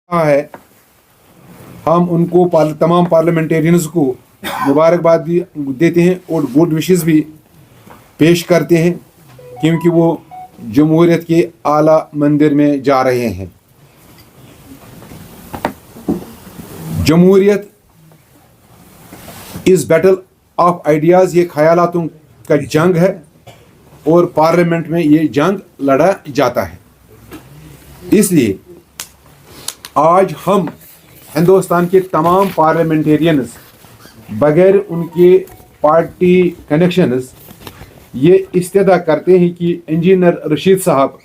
है, हम उनको तमाम पार्लियामेंटेरियंस को मुबारकबाद भी देते हैं और गुड विशेस भी पेश करते हैं, क्योंकि वो जमहूरियत के आला मंदिर में जा रहे हैं। जमहूरियत इस बैटल ऑफ आइडियाज़, ये ख्यालातों का जंग है और पार्लियामेंट में ये जंग लड़ा जाता है। इसलिए आज हम हिंदुस्तान के तमाम पार्लियामेंटेरियंस बगैर उनके पार्टी कनेक्शंस ये इस्तदा करते हैं कि इंजीनियर रशीद साहब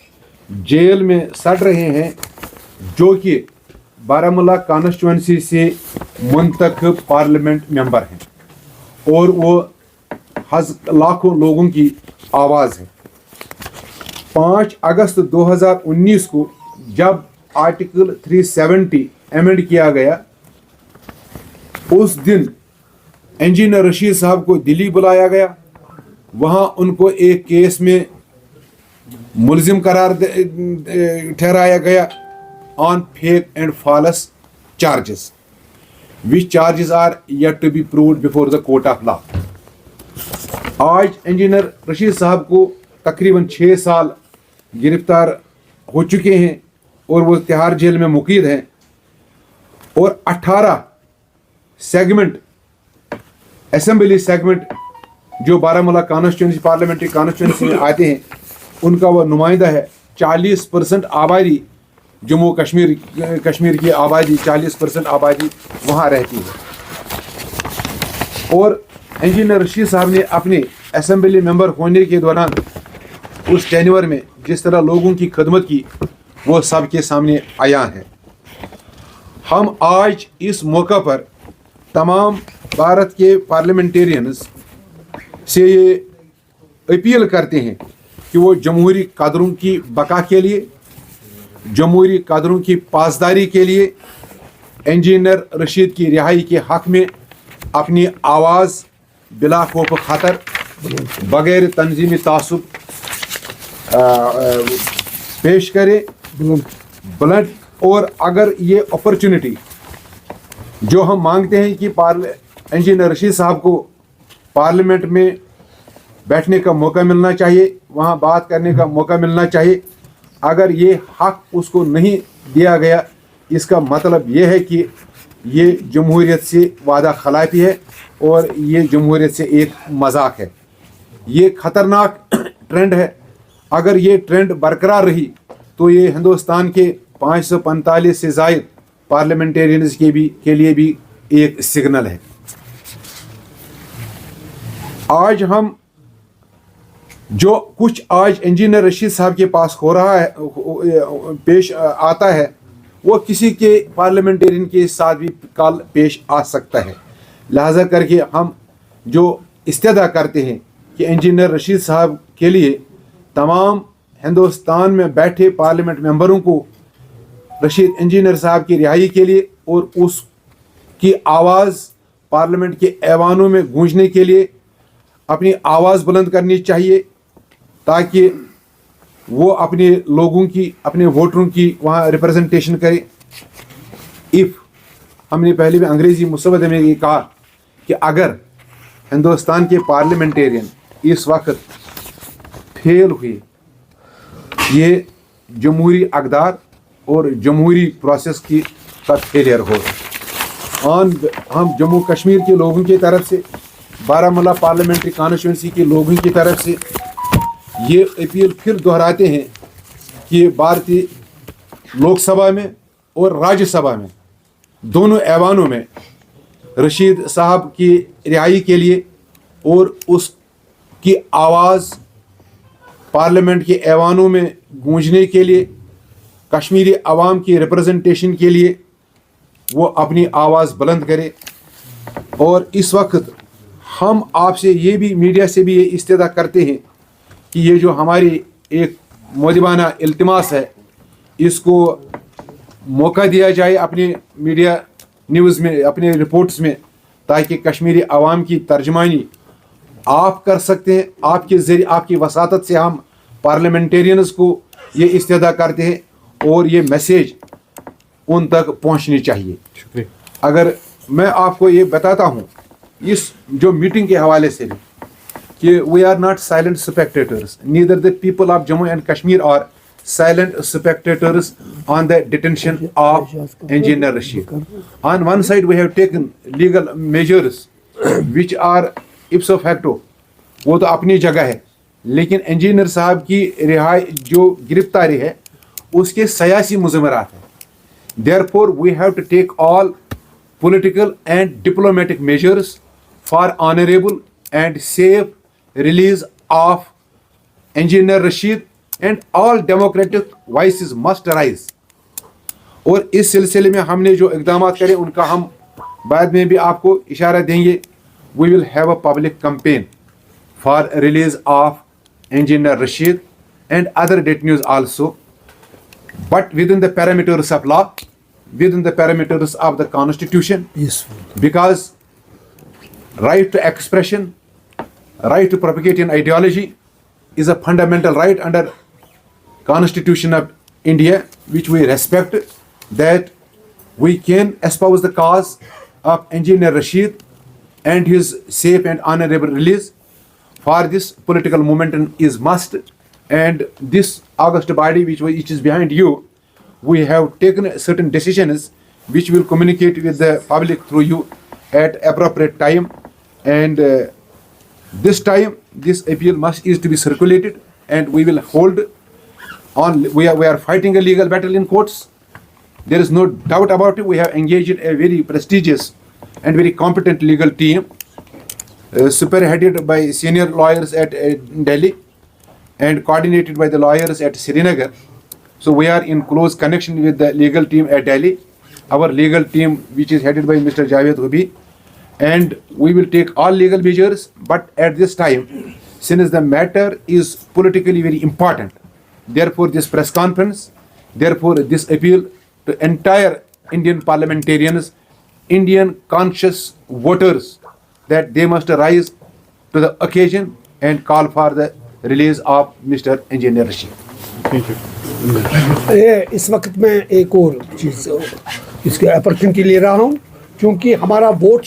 जेल में सड़ रहे हैं, जो कि बारामूला कॉन्स्टिट्यूंसी से मुंतखब पार्लियामेंट मेंबर हैं और वो लाखों लोगों की आवाज़ है। 5 अगस्त 2019 को जब आर्टिकल 370 एमेंड किया गया, उस दिन इंजीनियर रशीद साहब को दिल्ली बुलाया गया। वहाँ उनको एक केस में मुलजिम करार ठहराया गया on fake and false charges, which charges are yet to be proved before the court of law. आज इंजीनियर रशीद साहब को तकरीबन 6 साल गिरफ्तार हो चुके हैं और वो तिहाड़ जेल में मुकीद हैं, और 18 सेगमेंट असेंबली सेगमेंट जो बारामूला कॉन्स्टिट्यूंसी पार्लियामेंट्री कॉन्स्टिट्यूंसी में आते हैं, उनका वो नुमाइंदा है। 40% आबादी जम्मू कश्मीर की आबादी, 40% आबादी वहाँ रहती है। और इंजीनियर रशीद साहब ने अपने असेंबली मेंबर होने के दौरान उस टेन्योर में जिस तरह लोगों की खिदमत की, वो सबके सामने आया है। हम आज इस मौका पर तमाम भारत के पार्लियामेंटेरियंस से ये अपील करते हैं कि वो जमहूरी कदरों की बका के लिए, जमहूरी कदरों की पासदारी के लिए इंजीनियर रशीद की रिहाई के हक़ में अपनी आवाज़ बिला खौफ खतर, बगैर तंजीमी तासुब पेश करे बुलंद। और अगर ये अपॉर्चुनिटी जो हम मांगते हैं कि इंजीनियर रशीद साहब को पार्लियामेंट में बैठने का मौका मिलना चाहिए, वहाँ बात करने का मौका मिलना चाहिए, अगर ये हक उसको नहीं दिया गया, इसका मतलब ये है कि ये जमहूरियत से वादा खिलाफी है और ये जमहूरियत से एक मजाक है। ये ख़तरनाक ट्रेंड है। अगर ये ट्रेंड बरकरार रही तो ये हिंदुस्तान के 545 से ज़ायद पार्लियामेंटेरियंस के लिए भी एक सिग्नल है। आज हम जो कुछ आज इंजीनियर रशीद साहब के पास हो रहा है, पेश आता है, वो किसी के पार्लियामेंटेरियन के साथ भी कल पेश आ सकता है। लिहाजा करके हम जो इस्तदा करते हैं कि इंजीनियर रशीद साहब के लिए तमाम हिंदुस्तान में बैठे पार्लियामेंट मेंबरों को रशीद इंजीनियर साहब की रिहाई के लिए और उसकी आवाज़ पार्लियामेंट के ऐवानों में गूंजने के लिए अपनी आवाज़ बुलंद करनी चाहिए, ताकि वो अपने लोगों की, अपने वोटरों की वहाँ रिप्रेजेंटेशन करे। हमने पहले भी अंग्रेज़ी मुसव्वदे में ये कहा कि अगर हिंदुस्तान के पार्लियामेंटेरियन इस वक्त फेल हुए, ये जमहूरी अक़दार और जमहूरी प्रोसेस की का फेलियर हो। हम जम्मू कश्मीर के लोगों की तरफ से, बारामूला पार्लियामेंट्री कॉन्स्टिट्यूंसी के लोगों की तरफ से ये अपील फिर दोहराते हैं कि भारतीय लोकसभा में और राज्यसभा में दोनों ऐवानों में रशीद साहब की रिहाई के लिए और उसकी आवाज़ पार्लियामेंट के ऐवानों में गूंजने के लिए, कश्मीरी अवाम की रिप्रेजेंटेशन के लिए वो अपनी आवाज़ बुलंद करे। और इस वक्त हम आपसे ये भी, मीडिया से भी ये इस्तदा करते हैं कि ये जो हमारी एक मोदिबाना इल्तिमास है, इसको मौका दिया जाए अपने मीडिया न्यूज़ में, अपने रिपोर्ट्स में, ताकि कश्मीरी अवाम की तर्जमानी आप कर सकते हैं। आपके ज़रिए, आपकी वसातत से हम पार्लियामेंटेरियंस को ये इस्तदा करते हैं और ये मैसेज ان تک پہنچنی چاہیے. شکریہ. اگر میں آپ کو یہ بتاتا ہوں اس جو میٹنگ کے حوالے سے بھی کہ we are not silent spectators, neither the people of Jammu and Kashmir are silent spectators on the detention of Engineer Rashid. On one side we have taken legal measures which are ipso facto, وہ تو اپنی جگہ ہے, لیکن engineer صاحب کی رہائی جو گرفتاری ہے اس کے سیاسی مضمرات ہیں. Therefore we have to take all political and diplomatic measures for honorable and safe release of Engineer Rashid and all democratic voices must rise. اور اس سلسلے میں ہم نے جو اقدامات کرے ان کا ہم بعد میں بھی آپ کو اشارہ دیں گے. We will have a public campaign for release of Engineer Rashid and other detainees also, but within the parameters of law, within the parameters of the constitution. Yes. Because right to expression, right to propagate an ideology is a fundamental right under Constitution of India, which we respect, that we can espouse the cause of Engineer Rashid and his safe and honorable release. For this, political momentum is must, and this august body which is behind you, we have taken certain decisions which will communicate with the public through you at appropriate time, and this time this appeal is to be circulated, and we will hold on. We are fighting a legal battle in courts. There is no doubt about it. We have engaged a very prestigious and very competent legal team, spearheaded by senior lawyers at Delhi and coordinated by the lawyers at Srinagar. So we are in close connection with the legal team at Delhi. Our legal team, which is headed by Mr. Javed Hubi, and we will take all legal measures. But at this time, since the matter is politically very important, therefore this press conference, therefore this appeal to entire Indian parliamentarians, Indian conscious voters, that they must rise to the occasion and call for the release of Mr. Engineer Rashid. Thank you. اس وقت میں ایک اور چیز اس کے opportunity لے رہا ہوں, کیونکہ ہمارا ووٹ